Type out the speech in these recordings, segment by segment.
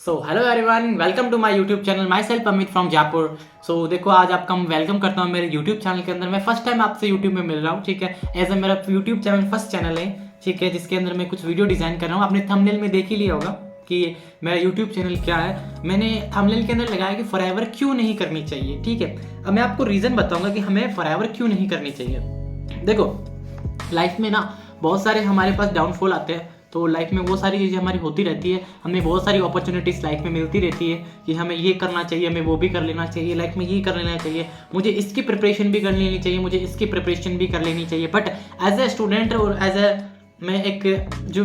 So hello everyone, welcome to my YouTube channel. Myself Amit from Jaipur. So देखो, आज आपका मैं वेलकम करता हूँ मेरे यूट्यूब चैनल के अंदर। मैं फर्स्ट टाइम आपसे यूट्यूब में मिल रहा हूँ, ठीक है। एज ए मेरा यूट्यूब चैनल फर्स्ट चैनल है, ठीक है, जिसके अंदर मैं कुछ वीडियो डिज़ाइन कर रहा हूँ। आपने थंबनेल में देख ही लिया होगा कि मेरा यूट्यूब चैनल क्या है। मैंने थंबनेल के अंदर लगाया कि फॉरएवर क्यों नहीं करनी चाहिए, ठीक है। अब मैं आपको रीज़न बताऊँगा कि हमें फॉरएवर क्यों नहीं करनी चाहिए। देखो, लाइफ में ना बहुत सारे हमारे पास डाउनफॉल आते हैं, तो लाइफ में वो सारी चीज़ें हमारी होती रहती है। हमें बहुत सारी अपॉर्चुनिटीज़ लाइफ में मिलती रहती है कि हमें ये करना चाहिए, हमें वो भी कर लेना चाहिए, लाइफ में ये कर लेना चाहिए, मुझे इसकी प्रिपरेशन भी कर लेनी चाहिए, मुझे इसकी प्रिपरेशन भी कर लेनी चाहिए। बट एज ए स्टूडेंट और मैं एक जो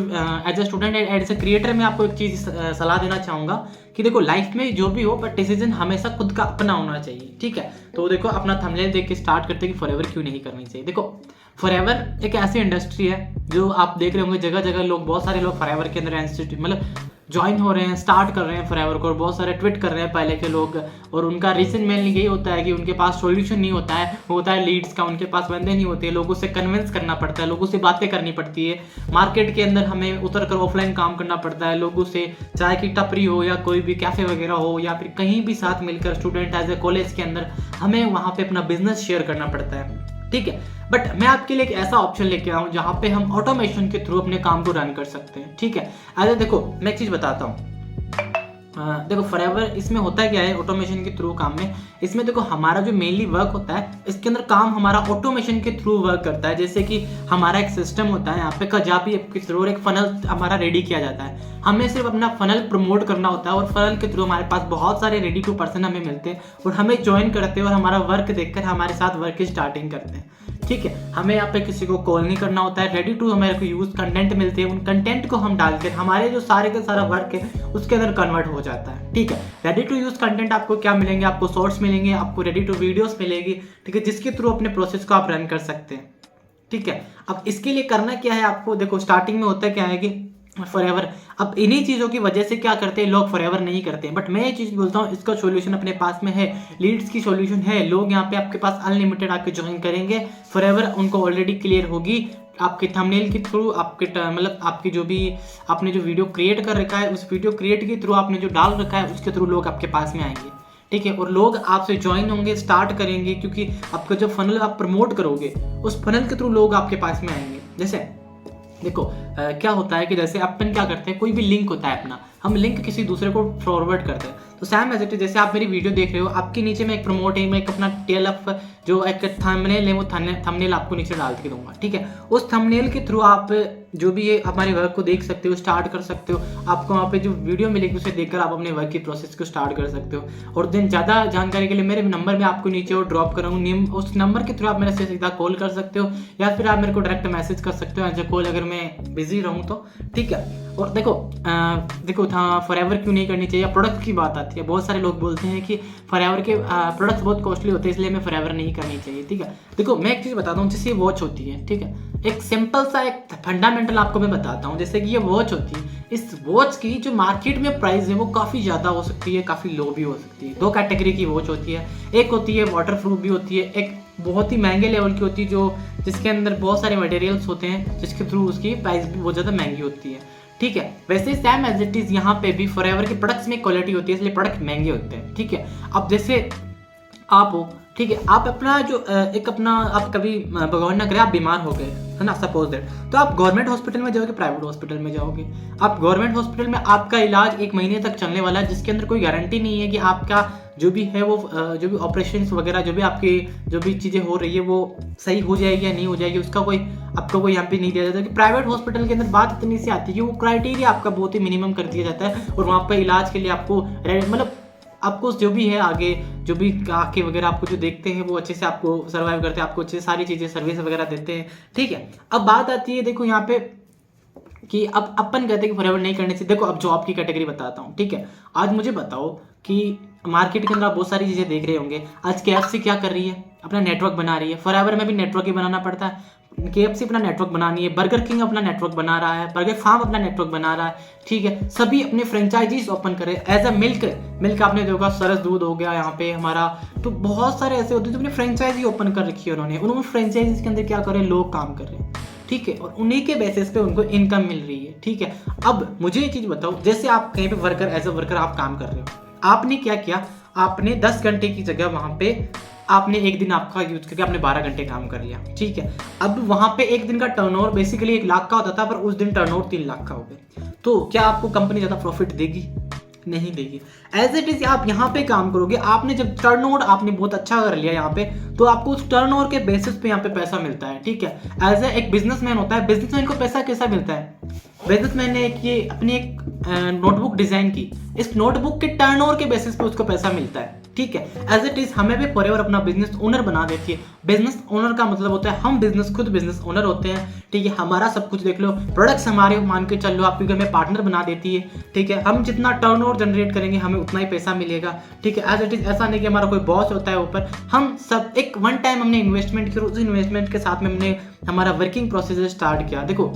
as a student and as a creator मैं आपको एक चीज़ सलाह देना चाहूँगा कि देखो, लाइफ में जो भी हो, बट डिसीजन हमेशा खुद का अपना होना चाहिए, ठीक है। तो देखो, अपना थंबनेल देख के स्टार्ट करते हैं कि फॉरएवर क्यों नहीं करनी चाहिए। देखो, फॉरएवर एक ऐसी इंडस्ट्री है जो आप देख रहे होंगे जगह जगह लोग, बहुत सारे लोग फॉरएवर के अंदर इंस्टीट्यूट मतलब ज्वाइन हो रहे हैं, स्टार्ट कर रहे हैं फॉरएवर को, और बहुत सारे ट्वीट कर रहे हैं पहले के लोग। और उनका रीज़न मेनली यही होता है कि उनके पास सॉल्यूशन नहीं होता है, वो होता है लीड्स का। उनके पास बंदे नहीं होते, लोगों से कन्विंस करना पड़ता है, लोगों से बातें करनी पड़ती है। मार्केट के अंदर हमें उतर कर ऑफलाइन काम करना पड़ता है, लोगों से चाय की टपरी हो या कोई भी कैफ़े वगैरह हो या फिर कहीं भी साथ मिलकर स्टूडेंट एज ए कॉलेज के अंदर हमें वहाँ पे अपना बिजनेस शेयर करना पड़ता है, ठीक है। बट मैं आपके लिए एक ऐसा ऑप्शन लेके आया हूँ जहाँ पे हम ऑटोमेशन के थ्रू अपने काम को रन कर सकते हैं, ठीक है। अरे देखो, मैं एक चीज़ बताता हूँ। देखो, फॉरएवर इसमें होता क्या है ऑटोमेशन के थ्रू काम में, इसमें देखो हमारा जो मेनली वर्क होता है, इसके अंदर काम हमारा ऑटोमेशन के थ्रू वर्क करता है। जैसे कि हमारा एक सिस्टम होता है यहाँ पे कजापी ऐप के थ्रू, और एक फनल हमारा रेडी किया जाता है। हमें सिर्फ अपना फनल प्रमोट करना होता है, और फनल के थ्रू हमारे पास बहुत सारे रेडी टू पर्सन हमें मिलते हैं और हमें ज्वाइन करते हैं और हमारा वर्क देखकर हमारे साथ वर्क की स्टार्टिंग करते हैं, ठीक है। हमें यहाँ पे किसी को कॉल नहीं करना होता है, रेडी टू हमारे को यूज कंटेंट मिलते हैं, उन कंटेंट को हम डालकर हमारे जो सारे का सारा वर्क है उसके अंदर कन्वर्ट हो जाता है, ठीक है। रेडी टू यूज कंटेंट आपको क्या मिलेंगे, आपको शॉर्ट्स मिलेंगे, आपको रेडी टू वीडियोस मिलेगी, ठीक है, जिसके थ्रू अपने प्रोसेस को आप रन कर सकते हैं, ठीक है। अब इसके लिए करना क्या है आपको, देखो स्टार्टिंग में होता क्या है कि फॉरएवर, अब इन्हीं चीज़ों की वजह से क्या करते हैं लोग, फॉरएवर नहीं करते हैं। बट मैं ये चीज़ बोलता हूँ, इसका सॉल्यूशन अपने पास में है, लीड्स की सॉल्यूशन है। लोग यहाँ पे आपके पास अनलिमिटेड आके ज्वाइन करेंगे, फॉरएवर उनको ऑलरेडी क्लियर होगी आपके थंबनेल के थ्रू, आपके मतलब आपकी जो भी आपने जो वीडियो क्रिएट कर रखा है, उस वीडियो क्रिएट के थ्रू आपने जो डाल रखा है उसके थ्रू लोग आपके पास में आएंगे, ठीक है। और लोग आपसे ज्वाइन होंगे, स्टार्ट करेंगे, क्योंकि आपका जो फनल आप प्रमोट करोगे उस फनल के थ्रू लोग आपके पास में आएंगे। जैसे देखो क्या होता है कि जैसे अपन क्या करते हैं, कोई भी लिंक होता है अपना, हम लिंक किसी दूसरे को फॉरवर्ड करते हैं। तो सेम एज इट इज, जैसे आप मेरी वीडियो देख रहे हो, आपके नीचे में एक प्रमोट है, मैं एक अपना टेल अप जो एक थंबनेल है वो थंबनेल आपको नीचे डाल के दूंगा, ठीक है। उस थंबनेल के थ्रू आप जो भी है हमारे वर्क को देख सकते हो, स्टार्ट कर सकते हो। आपको वहाँ पे जो वीडियो मिलेगी उसे देखकर आप अपने वर्क की प्रोसेस को स्टार्ट कर सकते हो। और देन ज़्यादा जानकारी के लिए मेरे नंबर में आपको नीचे और ड्रॉप करूँगा, उस नंबर के थ्रू आप मेरे से सीधा कॉल कर सकते हो, या फिर आप मेरे को डायरेक्ट मैसेज कर सकते हो एज ए कॉल, अगर मैं बिजी रहूँ तो, ठीक है। और देखो था फॉरएवर क्यों नहीं करनी चाहिए, प्रोडक्ट की बात आती है। बहुत सारे लोग बोलते हैं कि फॉरएवर के प्रोडक्ट्स बहुत कॉस्टली होते हैं, इसलिए हमें फॉरएवर नहीं करनी चाहिए, ठीक है। देखो, मैं एक चीज़ बताता हूँ, जैसे ये वॉच होती है, ठीक है, एक सिंपल सा एक फंडामेंटल आपको मैं बताता हूँ। जैसे कि ये वॉच होती है, इस वॉच की जो मार्केट में प्राइस है वो काफ़ी ज़्यादा हो सकती है, काफ़ी लो भी हो सकती है। दो कैटेगरी की वॉच होती है, एक होती है वाटर प्रूफ भी होती है, एक बहुत ही महंगे लेवल की होती है जो जिसके अंदर बहुत सारे मटेरियल्स होते हैं, जिसके थ्रू उसकी प्राइस भी बहुत ज़्यादा महंगी होती है, ठीक है। वैसे सेम एज इट इज़ यहाँ पे भी फॉरएवर के प्रोडक्ट्स में क्वालिटी होती है, इसलिए प्रोडक्ट महंगे होते हैं, ठीक है। अब जैसे आप हो, ठीक है, आप अपना जो एक अपना आप कभी भगवान ना करे आप बीमार हो गए, है ना, सपोज दैट, तो आप गवर्नमेंट हॉस्पिटल में जाओगे, प्राइवेट हॉस्पिटल में जाओगे। आप गवर्नमेंट हॉस्पिटल में आपका इलाज 1 महीने तक चलने वाला है, जिसके अंदर कोई गारंटी नहीं है कि आपका जो भी है वो जो भी ऑपरेशन वगैरह जो भी आपकी जो भी चीज़ें हो रही है वो सही हो जाएगी या नहीं हो जाएगी, उसका कोई आपको कोई यहाँ पे नहीं दिया जाता। कि प्राइवेट हॉस्पिटल के अंदर बात इतनी सी आती है कि वो क्राइटेरिया आपका बहुत ही मिनिमम कर दिया जाता है, और वहाँ पर इलाज के लिए आपको मतलब आपको जो भी है आगे जो भी आके वगैरह आपको जो देखते हैं वो अच्छे से आपको सर्वाइव करते हैं, आपको अच्छे सारी चीज़ें सर्विस वगैरह देते हैं, ठीक है। अब बात आती है देखो यहाँ पे कि अब अपन कहते हैं कि फॉरएवर नहीं करने से। देखो, अब जॉब की कैटेगरी बताता हूँ, ठीक है। आज मुझे बताओ कि मार्केट के अंदर आप बहुत सारी चीज़ें देख रहे होंगे। आज KFC क्या कर रही है, अपना नेटवर्क बना रही है। फॉरएवर में भी नेटवर्क ही बनाना पड़ता है, KFC अपना नेटवर्क बनानी है, बर्गर किंग अपना नेटवर्क बना रहा है, बर्गर फार्म अपना नेटवर्क बना रहा है, ठीक है। सभी अपने फ्रेंचाइजीज ओपन करे। एज अ मिल्क आपने देखा, सरस दूध हो गया यहाँ पे हमारा, तो बहुत सारे ऐसे होते हैं जो अपनी फ्रेंचाइजी ओपन कर रखी है उन्होंने फ्रेंचाइजीज के अंदर क्या कर रहे हैं, लोग काम कर रहे हैं, ठीक है, और उन्हीं के बेसिस पे उनको इनकम मिल रही है, ठीक है। अब मुझे ये चीज़ बताओ, जैसे आप कहीं पे वर्कर एज अ वर्कर आप काम कर रहे हो, आपने क्या किया, आपने 10 घंटे की जगह वहाँ पे आपने एक दिन आपका यूज करके आपने 12 घंटे काम कर लिया, ठीक है। अब वहाँ पे एक दिन का टर्नओवर बेसिकली 1 लाख का होता था, पर उस दिन टर्नओवर 3 लाख का हो गया, तो क्या आपको कंपनी ज़्यादा प्रॉफिट देगी? नहीं देगी। एज इट इज आप यहाँ पे काम करोगे, आपने जब टर्नओवर आपने बहुत अच्छा कर लिया यहाँ पे, तो आपको उस टर्नओवर के बेसिस पे यहाँ पे पैसा मिलता है, ठीक है। एज ए एक बिजनेसमैन होता है, बिजनेसमैन को पैसा कैसा मिलता है? बिजनेसमैन ने ये अपनी एक नोटबुक डिजाइन की, इस नोटबुक के टर्नओवर के बेसिस पे उसको पैसा मिलता है, ठीक है। एज इट इज हमें भी फॉरएवर अपना बिजनेस ओनर बना देती है। बिजनेस ओनर का मतलब होता है हम बिजनेस खुद बिजनेस ओनर होते हैं, ठीक है। हमारा सब कुछ देख लो, प्रोडक्ट्स हमारे मान के चल लो, आपकी हमें पार्टनर बना देती है, ठीक है। हम जितना टर्नओवर जनरेट करेंगे हमें उतना ही पैसा मिलेगा, ठीक है। एज इट इज ऐसा नहीं कि हमारा कोई बॉस होता है ऊपर, हम सब एक वन टाइम हमने इन्वेस्टमेंट की, उस इन्वेस्टमेंट के साथ में हमने हमारा वर्किंग प्रोसेस स्टार्ट किया। देखो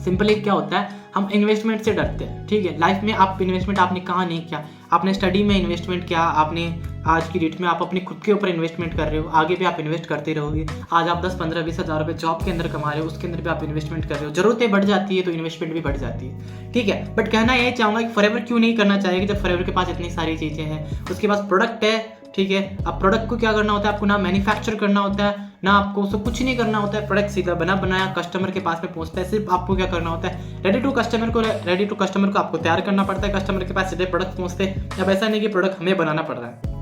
सिंपली क्या होता है, हम इन्वेस्टमेंट से डरते हैं, ठीक है। लाइफ में आप इन्वेस्टमेंट आपने कहाँ नहीं किया, आपने स्टडी में इन्वेस्टमेंट किया, आपने आज की डेट में आप अपने खुद के ऊपर इन्वेस्टमेंट कर रहे हो, आगे भी आप इन्वेस्ट करते रहोगे। आज आप 10, 15, 20 हज़ार रुपये जॉब के अंदर कमा रहे हो, उसके अंदर भी आप इन्वेस्टमेंट कर रहे हो, जरूरतें बढ़ जाती है तो इन्वेस्टमेंट भी बढ़ जाती है, ठीक है। बट कहना यही चाहूँगा कि फॉरएवर क्यों नहीं करना चाहिए, जब फॉरएवर के पास इतनी सारी चीज़ें हैं, उसके पास प्रोडक्ट है, ठीक है। अब प्रोडक्ट को क्या करना होता है, आपको ना मैन्युफैक्चर करना होता है, ना आपको उसको कुछ नहीं करना होता है, प्रोडक्ट सीधा बना बनाया कस्टमर के पास में पहुंचता है। सिर्फ आपको क्या करना होता है, रेडी टू कस्टमर को आपको तैयार करना पड़ता है, कस्टमर के पास सीधे प्रोडक्ट पहुंचते हैं। अब ऐसा नहीं कि प्रोडक्ट हमें बनाना पड़ रहा है,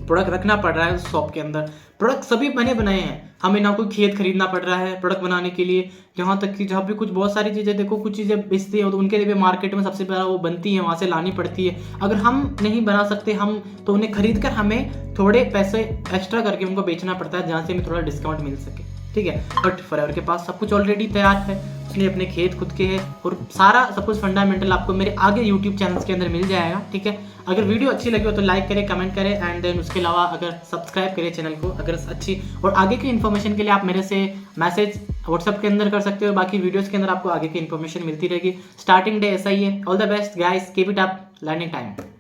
प्रोडक्ट रखना पड़ रहा है उस शॉप के अंदर, प्रोडक्ट सभी बने बनाए हैं, हमें ना कोई खेत खरीदना पड़ रहा है प्रोडक्ट बनाने के लिए। यहाँ तक कि जहाँ भी कुछ बहुत सारी चीज़ें देखो, कुछ चीज़ें बेचती है तो उनके लिए भी मार्केट में सबसे पहले वो बनती है, वहाँ से लानी पड़ती है। अगर हम नहीं बना सकते हम, तो उन्हें खरीद कर हमें थोड़े पैसे एक्स्ट्रा करके उनको बेचना पड़ता है, जहाँ से हमें थोड़ा डिस्काउंट मिल सके, ठीक है। बट फॉरएवर के पास सब कुछ ऑलरेडी तैयार है, उसने अपने खेत खुद के हैं, और सारा सब कुछ फंडामेंटल आपको मेरे आगे यूट्यूब चैनल्स के अंदर मिल जाएगा, ठीक है। अगर वीडियो अच्छी लगी हो तो लाइक करें, कमेंट करें, एंड देन उसके अलावा अगर सब्सक्राइब करें चैनल को अगर अच्छी, और आगे की इन्फॉर्मेशन के लिए आप मेरे से मैसेज व्हाट्सएप के अंदर कर सकते हो। बाकी वीडियोस के अंदर आपको आगे की इन्फॉर्मेशन मिलती रहेगी। स्टार्टिंग डे ऐसा ही है। All the best guys, keep it up, learning time.